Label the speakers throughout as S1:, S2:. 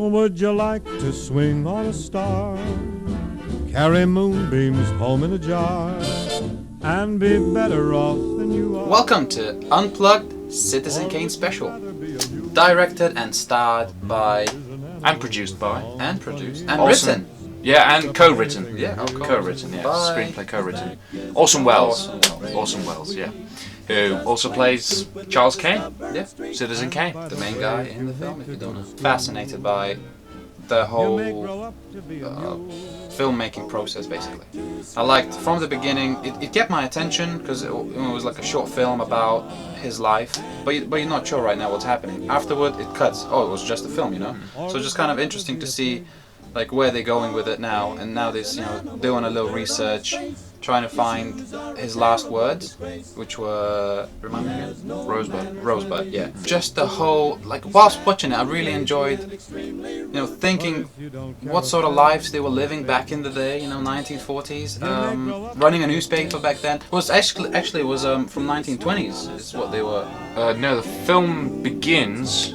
S1: Would you like to swing on a star? Carry moonbeams home in a jar and be better off than you are.
S2: Welcome to Unplugged Citizen Kane special. Directed and starred by...
S3: And produced by...
S2: And produced. And
S3: Awesome.
S2: written.
S3: Yeah, and co-written.
S2: Yeah,
S3: co-written, yeah.
S2: By...
S3: Screenplay co-written. Orson Welles. Orson Welles, yeah. Who also plays Charles Kane.
S2: Yeah.
S3: Citizen Kane.
S2: The main guy in the film, if you don't know. Fascinated by the whole filmmaking process, basically. I liked, from the beginning, it kept my attention, because it was like a short film about his life, but you're not sure right now what's happening. Afterward, it cuts. Oh, it was just a film, you know? So it's just kind of interesting to see like where they're going with it now, and now they're doing a little research, trying to find his last words, which were, remind me again? Rosebud, yeah. Just the whole, like, whilst watching it, I really enjoyed, thinking what sort of lives they were living back in the day, 1940s. Running a newspaper back then was actually it was from 1920s. Is what they were.
S3: No, the film begins.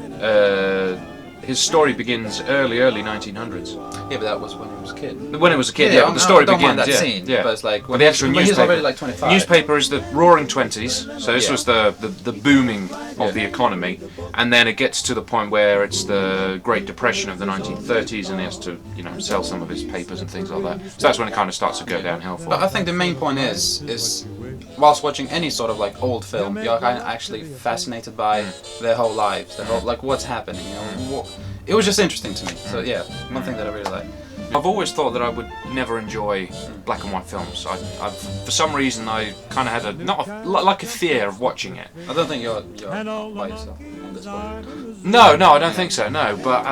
S3: His story begins early 1900s.
S2: Yeah, but that was when he was a kid.
S3: When he was a kid, yeah. But the story
S2: don't
S3: begins.
S2: mind that
S3: yeah,
S2: scene,
S3: yeah.
S2: But it's like
S3: when the actual newspaper.
S2: He's already like 25.
S3: Newspaper is the Roaring Twenties, so this was the booming of the economy, and then it gets to the point where it's the Great Depression of the 1930s, and he has to sell some of his papers and things like that. So that's when it kind of starts to go downhill for him.
S2: But I think the main point is whilst watching any sort of like old film, you're kind of actually fascinated by their whole lives, their whole like what's happening. It was just interesting to me. So yeah, one thing that I really like.
S3: I've always thought that I would never enjoy black and white films. I've for some reason I kind of had like a fear of watching it.
S2: I don't think you're by yourself on this one.
S3: No, I don't think so. No, but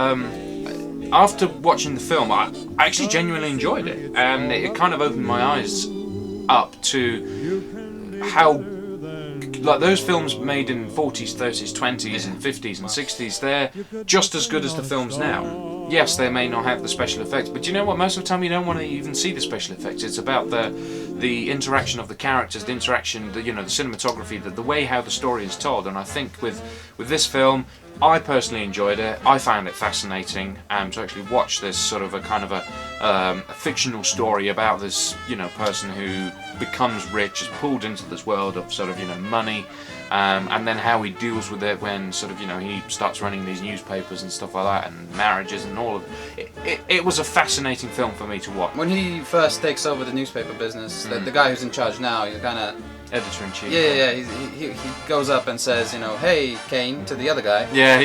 S3: after watching the film, I actually genuinely enjoyed it, and it kind of opened my eyes up to how. Like those films made in 40s, 30s, 20s and 50s and 60s, they're just as good as the films now. Yes, they may not have the special effects, but you know what? Most of the time you don't want to even see the special effects. It's about the interaction of the characters, the interaction, the cinematography, the way how the story is told. And I think with this film, I personally enjoyed it. I found it fascinating to actually watch this sort of a kind of a fictional story about this person who becomes rich, is pulled into this world of sort of money, and then how he deals with it when sort of he starts running these newspapers and stuff like that, and marriages and all of it. It was a fascinating film for me to watch.
S2: When he first takes over the newspaper business, the guy who's in charge now, he's kind of
S3: editor-in-chief.
S2: Yeah. He goes up and says, "Hey, Kane," to the other guy.
S3: Yeah.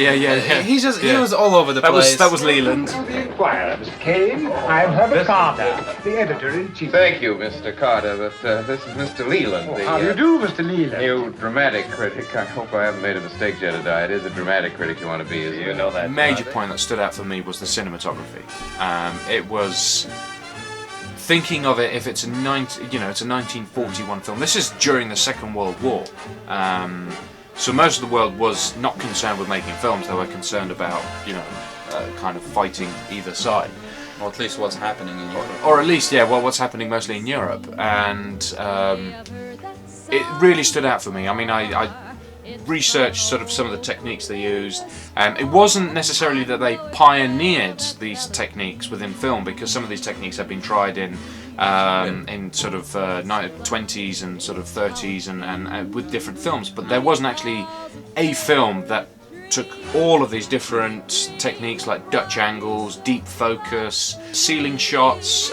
S2: He was all over the place.
S3: That was Leland.
S4: Inquirer, Mr. Kane. I'm Herbert Carter, the editor-in-chief.
S5: Thank you, Mr. Carter, but this is Mr. Leland.
S4: How do you do, Mr. Leland?
S5: New dramatic critic. I hope I haven't made a mistake, Jedediah. It is a dramatic critic you want to be, isn't it? You know that.
S3: Major point that stood out for me was the cinematography. It was... Thinking of it, if it's a 1941 film. This is during the Second World War, so most of the world was not concerned with making films. They were concerned about, kind of fighting either side,
S2: or at least what's happening in Europe.
S3: Or at least, what's happening mostly in Europe, and it really stood out for me. I mean, I researched sort of some of the techniques they used. It wasn't necessarily that they pioneered these techniques within film, because some of these techniques have been tried in sort of 20s and sort of 30s and with different films, but there wasn't actually a film that took all of these different techniques like Dutch angles, deep focus, ceiling shots,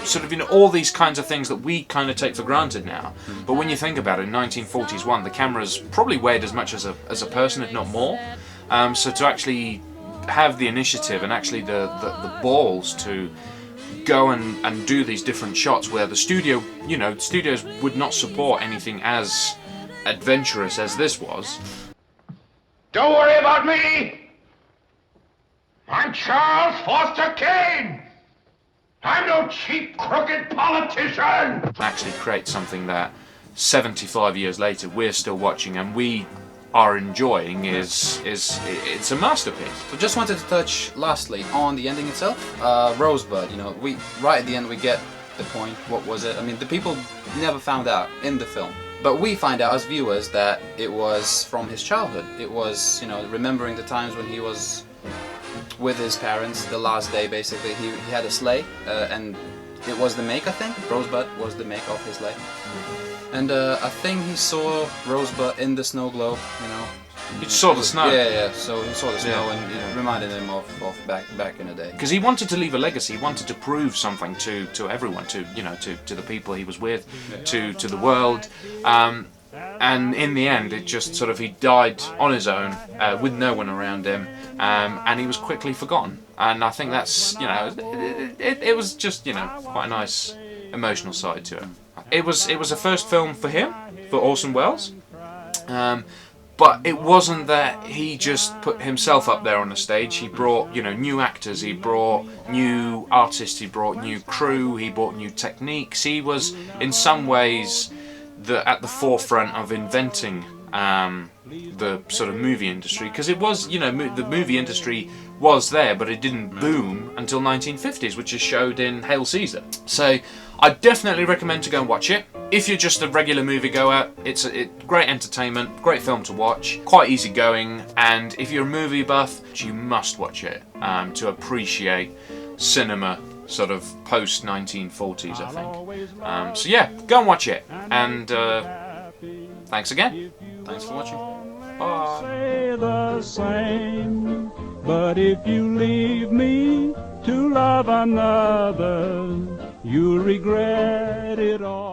S3: sort of all these kinds of things that we kind of take for granted now. But when you think about it, in 1941 the cameras probably weighed as much as a person, if not more. So to actually have the initiative and actually the balls to go and do these different shots where the studios would not support anything as adventurous as this was.
S4: Don't worry about me. I'm Charles Foster Kane. I'm no cheap, crooked politician.
S3: Actually create something that 75 years later we're still watching and we are enjoying it's a masterpiece.
S2: So just wanted to touch lastly on the ending itself. Rosebud, we right at the end we get the point. What was it? I mean, the people never found out in the film. But we find out as viewers that it was from his childhood. It was, remembering the times when he was with his parents the last day. Basically, he had a sleigh, and it was the make, I think. Rosebud was the make of his sleigh, and I think he saw Rosebud in the snow globe. You know.
S3: You saw the snow.
S2: Yeah. So he saw the snow, and it reminded him of back in the day.
S3: Because he wanted to leave a legacy. He wanted to prove something to everyone, to the people he was with, to the world. And in the end, it just sort of, he died on his own, with no one around him, and he was quickly forgotten. And I think that's, it was just, quite a nice emotional side to it. It was a first film for him, for Orson Welles. But it wasn't that he just put himself up there on the stage. He brought, new actors, he brought new artists, he brought new crew, he brought new techniques. He was, in some ways, at the forefront of inventing the sort of movie industry. Because it was, the movie industry was there, but it didn't boom until 1950s, which is showed in Hail Caesar. So I definitely recommend to go and watch it. If you're just a regular moviegoer, it's great entertainment, great film to watch, quite easy going, and if you're a movie buff, you must watch it to appreciate cinema sort of post 1940s, I think. So yeah, go and watch it, and thanks again.
S2: Thanks for watching.
S3: Bye.
S1: Say the same, but if you leave me to love another, you'll regret it all.